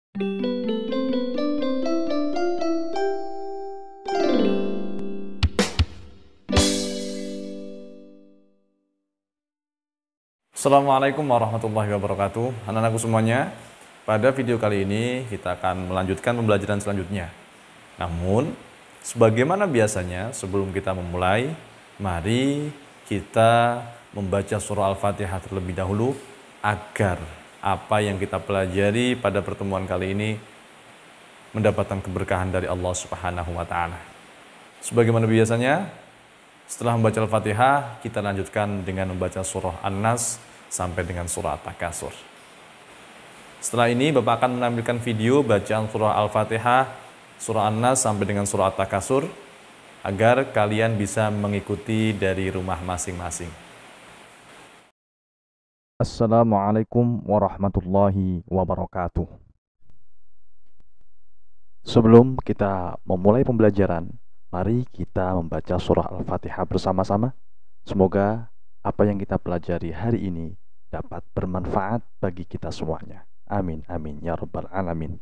Assalamualaikum warahmatullahi wabarakatuh. Anak-anakku semuanya, pada video kali ini kita akan melanjutkan pembelajaran selanjutnya. Namun, sebagaimana biasanya sebelum kita memulai, mari kita membaca surah Al-Fatihah terlebih dahulu agar apa yang kita pelajari pada pertemuan kali ini mendapatkan keberkahan dari Allah Subhanahu wa taala. Sebagaimana biasanya, setelah membaca Al-Fatihah, kita lanjutkan dengan membaca surah An-Nas sampai dengan surah At-Takasur. Setelah ini, Bapak akan menampilkan video bacaan surah Al-Fatihah, surah An-Nas sampai dengan surah At-Takasur, agar kalian bisa mengikuti dari rumah masing-masing. Assalamualaikum warahmatullahi wabarakatuh. Sebelum kita memulai pembelajaran, mari kita membaca surah Al-Fatihah bersama-sama. Semoga apa yang kita pelajari hari ini dapat bermanfaat bagi kita semuanya. Amin, amin, ya rabbal alamin.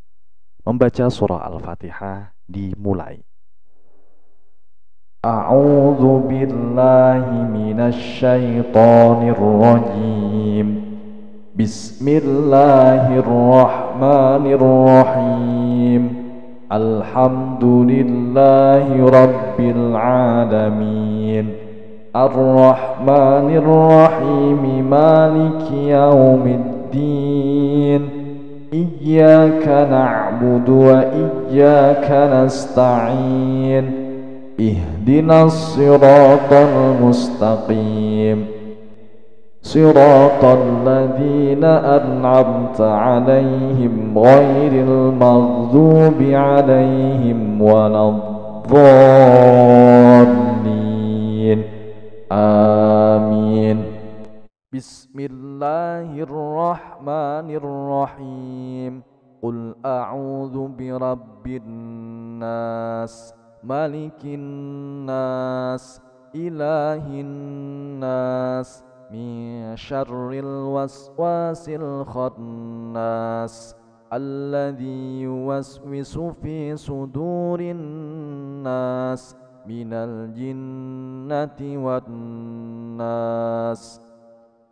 Membaca surah Al-Fatihah dimulai. A'udzu billahi minasy syaithanir rajim. Bismillahirrahmanirrahim. Alhamdulillahi rabbil alamin. Ar-Rahmanir-Rahim, Maliki yaumiddin. Iyyaka na'budu wa iyyaka nasta'in. Ihdinas siratal mustaqim. Siratal ladzina an'amta 'alaihim ghairil maghdubi 'alaihim waladdallin. Amin. Bismillahirrahmanirrahim. Qul a'udzu birabbin nas, malikin nas, ilahin nas, min syarril waswasil khannas, alladzi yuwaswisu fi sudurin nas, minal jinnati wan nas.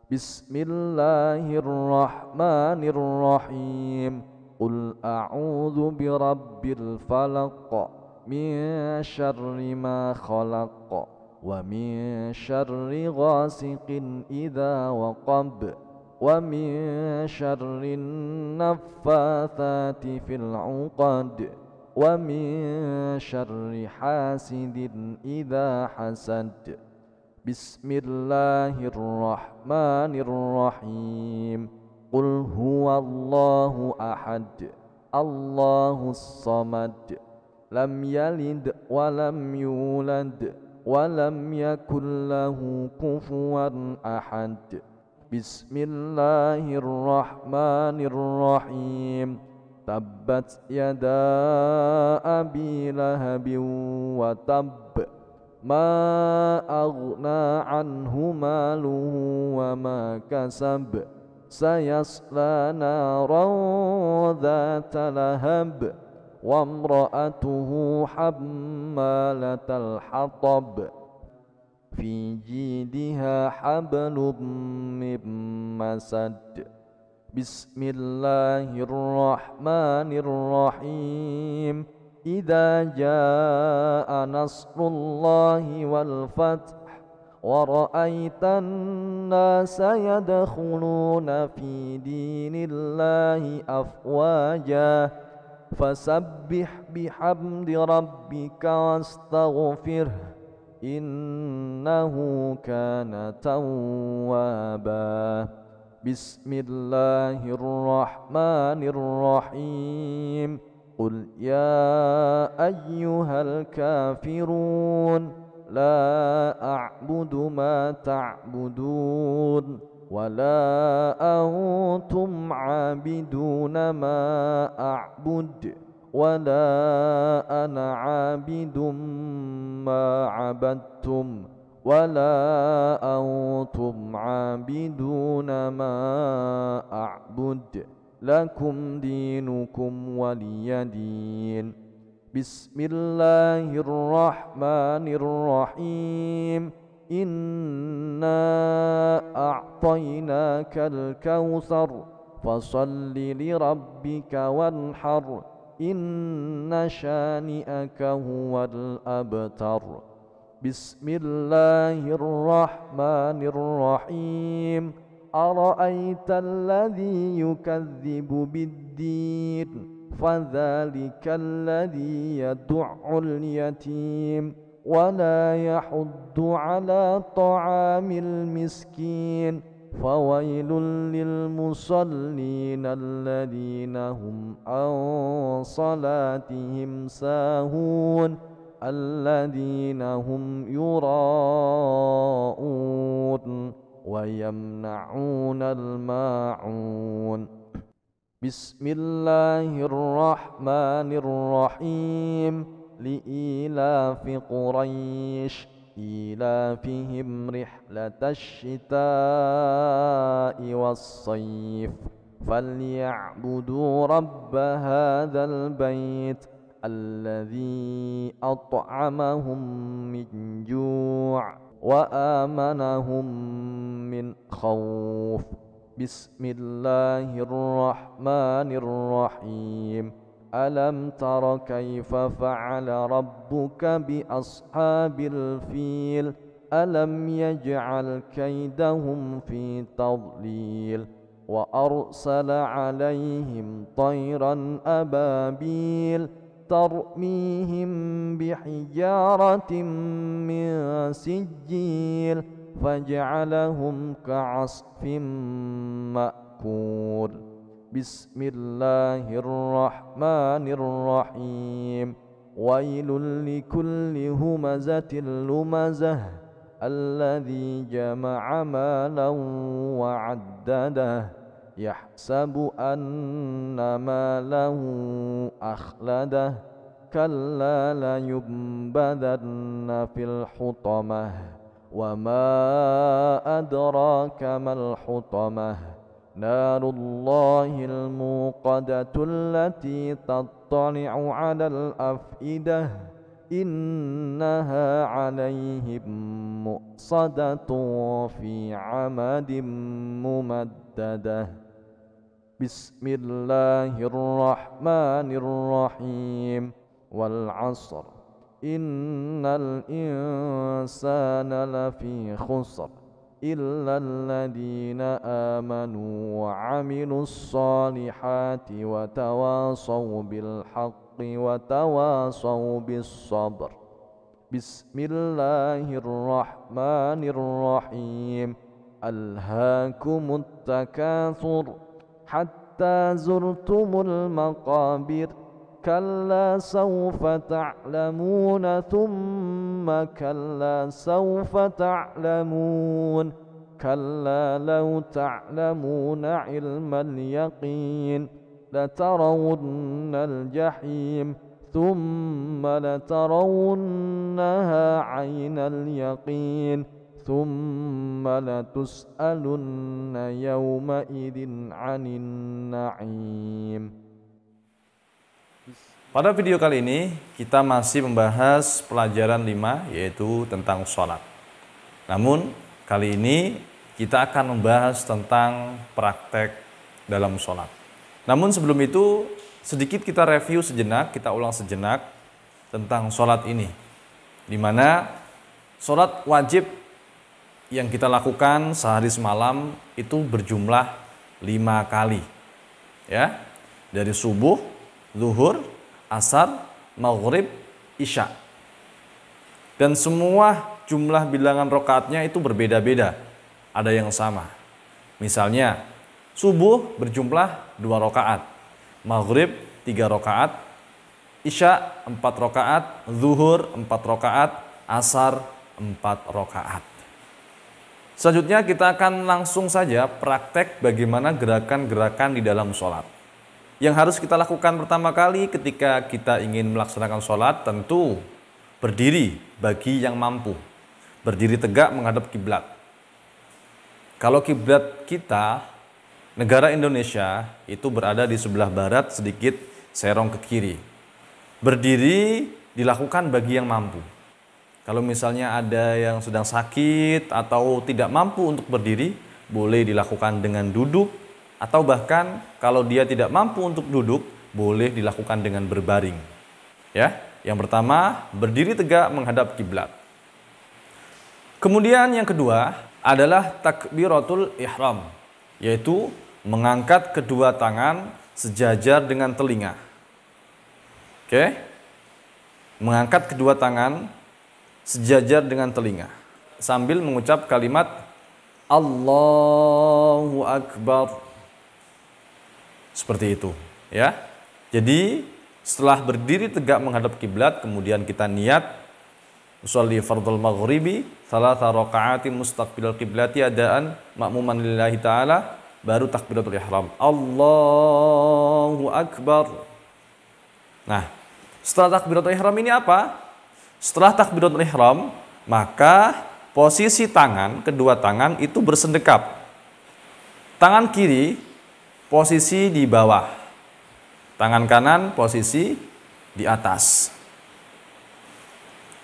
Bismillahirrahmanirrahim. Qul a'udzu birabbil falaq, min syarri ma khalaq, wa min syarri ghasiqin idza waqab, wa min syarri naffatsati fil 'uqad, wa min syarri hasidin idza hasad. Bismillahirrahmanirrahim. Qul huwallahu ahad, Allahus samad, lam yalid wa lam yulad wa lam yakul lahu kufuwan ahad. Bismillahirrahmanirrahim. Tabbat yada abi lahabin wa tabb, ma aghna anhu maluhu wa ma kasab, sayasla naran dhata lahab, wa imra'atuhu hammalatal hatab, fi jidha hablum min masad. Bismillahirrahmanirrahim. Idza jaa nasrullahi wal fath, wa ra'aitan nasa yadkhuluna fi dinillahi afwaja, fasabbih bihamdi rabbika wastaghfirh, innahu kana tawwaba. Bismillahirrahmanirrahim. Qul ya ayyuhal kafirun, la a'budu ma ta'budun, wa la antum 'abiduna ma a'bud, wa la ana 'abidum ma 'abadtum, wala antum 'abiduna ma a'bud, lakum dinukum waliyadin. Bismillahirrahmanirrahim. Inna a'tainakal kautsar fasalli li rabbika wanhar. Inna syani'aka huwal abtar. Bismillahirrahmanirrahim. Ara'aita alladhi yukazzibu biddin فذلك الذي يدع اليتيم ولا يحض على طعام المسكين فويل للمصلين الذين هم عن صلاتهم ساهون الذين هم يراءون ويمنعون الماعون. Bismillahirrahmanirrahim. Li'ilafi Quraisy ilafihim rihlatash shita'i was-sayf falyabudu rabba hadzal bait alladzi at'amahum min ju' wa amanahum min khauf. Bismillahirrahmanirrahim. Alam tara kaifa fa'ala rabbuka bi ashabil fil. Alam yaj'al kaidahum fi tadlil. Wa arsala alaihim tayran ababil tarmihim bihijaratin min sijil فجعلهم كعصف مأكول. بسم الله الرحمن الرحيم. ويل لكل همزة لمزة الذي جمع مالا وعدده يحسب أن ماله أخلده كلا لينبذن في الحطمة وما أدراك ما الحطمة نار الله الموقدة التي تطلع على الأفئدة إنها عليهم مؤصدة في عمد ممددة. بسم الله الرحمن الرحيم. والعصر إن الإنسان لفي خسر إلا الذين آمنوا وعملوا الصالحات وتواصوا بالحق وتواصوا بالصبر. بسم الله الرحمن الرحيم. ألهاكم التكاثر حتى زرتم المقابر كلا سوف تعلمون ثم كلا سوف تعلمون كلا لو تعلمون علم اليقين لترون الجحيم ثم لترونها عين اليقين ثم لتسألن يومئذ عن النعيم. Pada video kali ini kita masih membahas pelajaran 5 yaitu tentang sholat. Namun kali ini kita akan membahas tentang praktek dalam sholat. Namun sebelum itu sedikit kita review sejenak, kita ulang sejenak tentang sholat ini. Di mana sholat wajib yang kita lakukan sehari semalam itu berjumlah 5 kali. Ya, dari subuh, zuhur, asar, maghrib, isya. Dan semua jumlah bilangan rakaatnya itu berbeda-beda. Ada yang sama. Misalnya, subuh berjumlah 2 rakaat, maghrib 3 rakaat, isya 4 rakaat, zuhur 4 rakaat, asar 4 rakaat. Selanjutnya kita akan langsung saja praktek bagaimana gerakan-gerakan di dalam sholat. Yang harus kita lakukan pertama kali ketika kita ingin melaksanakan sholat tentu berdiri bagi yang mampu. Berdiri tegak menghadap kiblat. Kalau kiblat kita negara Indonesia itu berada di sebelah barat, sedikit serong ke kiri. Berdiri dilakukan bagi yang mampu. Kalau misalnya ada yang sedang sakit atau tidak mampu untuk berdiri, boleh dilakukan dengan duduk, atau bahkan kalau dia tidak mampu untuk duduk, boleh dilakukan dengan berbaring. Ya, yang pertama, berdiri tegak menghadap kiblat. Kemudian yang kedua adalah takbiratul ihram, yaitu mengangkat kedua tangan sejajar dengan telinga. Oke? Mengangkat kedua tangan sejajar dengan telinga sambil mengucap kalimat Allahu Akbar. Seperti itu, ya. Jadi setelah berdiri tegak menghadap kiblat, kemudian kita niat usolli fardhul maghribi salasa raka'atin mustaqbilal qiblati adaan ma'muman lillahi ta'ala, baru takbiratul ihram. Allahu Akbar. Nah, setelah takbiratul ihram ini apa? Setelah takbiratul ihram, maka posisi tangan, kedua tangan itu bersendekap. Tangan kiri posisi di bawah, tangan kanan posisi di atas.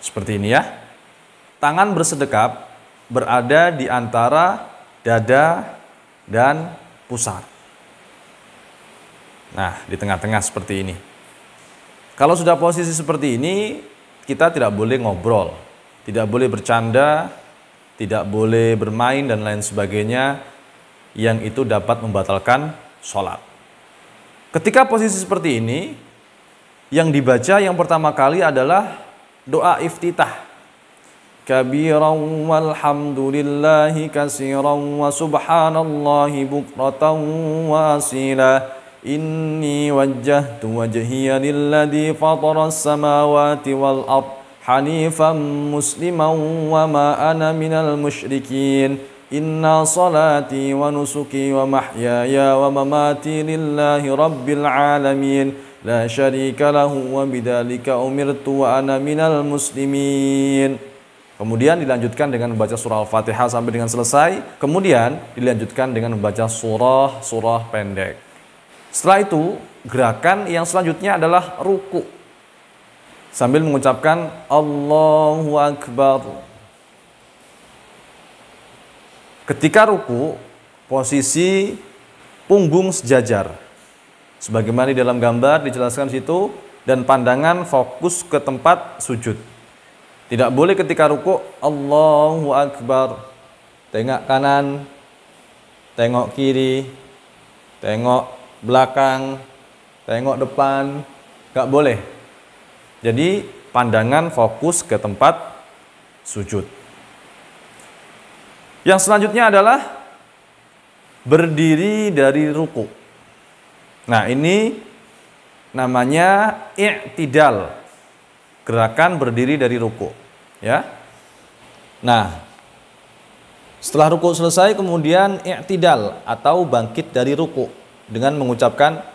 Seperti ini ya. Tangan bersedekap berada di antara dada dan pusar. Nah, di tengah-tengah seperti ini. Kalau sudah posisi seperti ini, kita tidak boleh ngobrol, tidak boleh bercanda, tidak boleh bermain dan lain sebagainya yang itu dapat membatalkan sholat. Ketika posisi seperti ini, yang dibaca yang pertama kali adalah doa iftitah. Kabiran walhamdulillahi katsiran wa subhanallahi bukratan wa asila. Inni wajjahtu wajhiya lilladzi fataras samawati wal ard hanifan musliman wa ma ana minal musyrikin. Inna salati wa nusuki wa mahyaya wa mamati lillahi rabbil alamin. La syarika lahu wa bidzalika umirtu wa ana minal muslimin. Kemudian dilanjutkan dengan membaca surah Al-Fatihah sampai dengan selesai. Kemudian dilanjutkan dengan membaca surah pendek. Setelah itu, gerakan yang selanjutnya adalah ruku. Sambil mengucapkan Allahu Akbar. Ketika ruku, posisi punggung sejajar. Sebagaimana di dalam gambar dijelaskan situ, dan pandangan fokus ke tempat sujud. Tidak boleh ketika ruku Allahu Akbar, tengok kanan, tengok kiri, tengok belakang, tengok depan, gak boleh. Jadi pandangan fokus ke tempat sujud. Yang selanjutnya adalah berdiri dari ruku. Nah, ini namanya i'tidal, gerakan berdiri dari ruku, ya. Nah, setelah ruku selesai kemudian i'tidal atau bangkit dari ruku dengan mengucapkan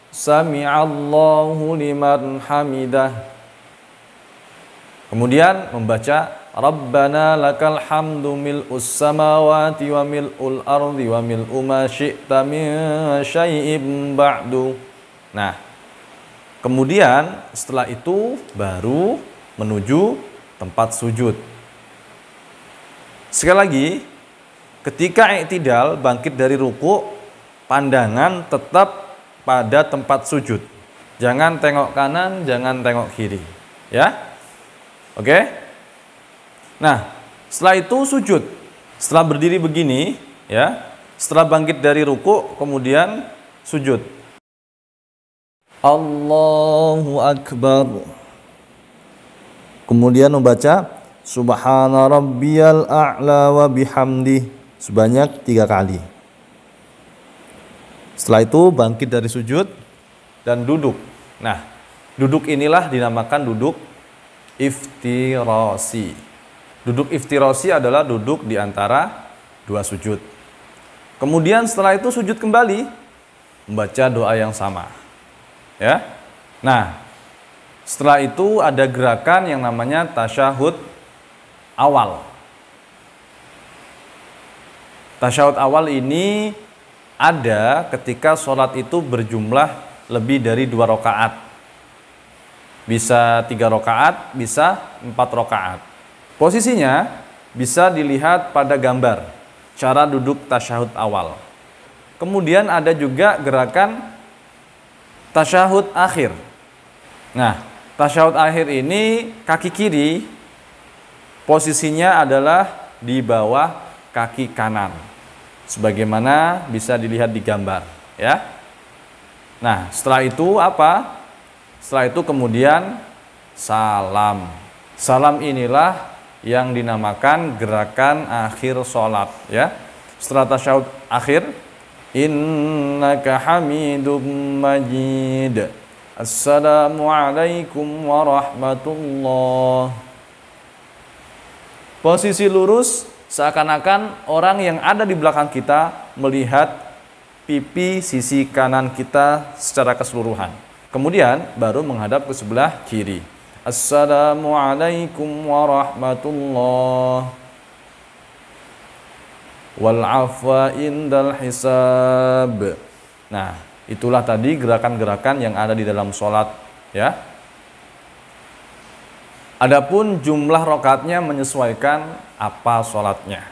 Sami'allahu liman hamidah. Kemudian membaca Rabbana lakal hamdu mil'us samawati wa mil'ul ardi wa mil'u ma syi'ta min syai'im ba'du. Nah, kemudian setelah itu baru menuju tempat sujud. Sekali lagi, ketika i'tidal bangkit dari ruku, pandangan tetap pada tempat sujud. Jangan tengok kanan, jangan tengok kiri, ya. Oke? Nah, setelah itu sujud. Setelah berdiri begini, ya. Setelah bangkit dari ruku, kemudian sujud. Allahu Akbar. Kemudian membaca Subhana rabbiyal a'la wa bihamdih sebanyak 3 kali. Setelah itu bangkit dari sujud dan duduk. Nah, duduk inilah dinamakan duduk iftirasi. Duduk iftirasi adalah duduk di antara 2 sujud. Kemudian setelah itu sujud kembali, membaca doa yang sama. Ya. Nah, setelah itu ada gerakan yang namanya tasyahud awal. Tasyahud awal ini ada ketika sholat itu berjumlah lebih dari 2 rakaat. Bisa 3 rakaat, bisa 4 rakaat. Posisinya bisa dilihat pada gambar, cara duduk tasyahud awal. Kemudian ada juga gerakan tasyahud akhir. Nah, tasyahud akhir ini kaki kiri posisinya adalah di bawah kaki kanan. Sebagaimana bisa dilihat di gambar, ya. Nah, setelah itu apa? Setelah itu kemudian salam. Salam inilah yang dinamakan gerakan akhir sholat, ya. Setelah tasyahud akhir, innaka hamidum majid. Assalamualaikum warahmatullah. Posisi lurus seakan-akan orang yang ada di belakang kita melihat pipi sisi kanan kita secara keseluruhan. Kemudian baru menghadap ke sebelah kiri. Assalamualaikum warahmatullah. Wal afwa indal hisab. Nah, itulah tadi gerakan-gerakan yang ada di dalam sholat, ya. Adapun jumlah rakaatnya menyesuaikan apa sholatnya.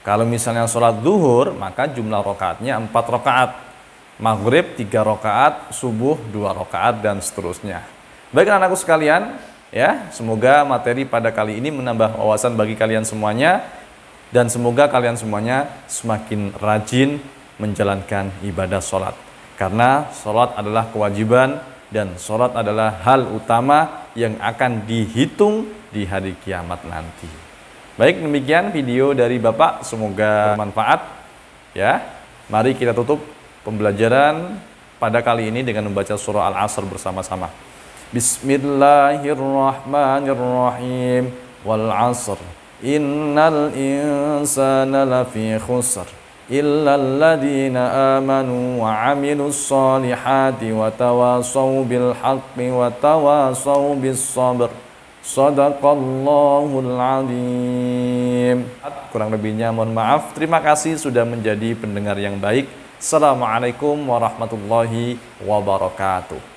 Kalau misalnya sholat zuhur, maka jumlah rakaatnya 4 rakaat. Maghrib 3 rakaat, subuh 2 rakaat, dan seterusnya. Baik anak-anakku sekalian, ya, semoga materi pada kali ini menambah wawasan bagi kalian semuanya, dan semoga kalian semuanya semakin rajin menjalankan ibadah sholat. Karena sholat adalah kewajiban, dan sholat adalah hal utama yang akan dihitung di hari kiamat nanti. Baik, demikian video dari Bapak, semoga bermanfaat, ya. Mari kita tutup pembelajaran pada kali ini dengan membaca surah Al-Asr bersama-sama. Bismillahirrahmanirrahim. Wal 'asr. Innal insana lafi khusr. Illa alladhina amanu wa 'amilus solihati wa tawasaw bil haqqi wa tawasaw bis sabr. Shadaqallahul azim. Kurang lebihnya mohon maaf. Terima kasih sudah menjadi pendengar yang baik. Assalamualaikum warahmatullahi wabarakatuh.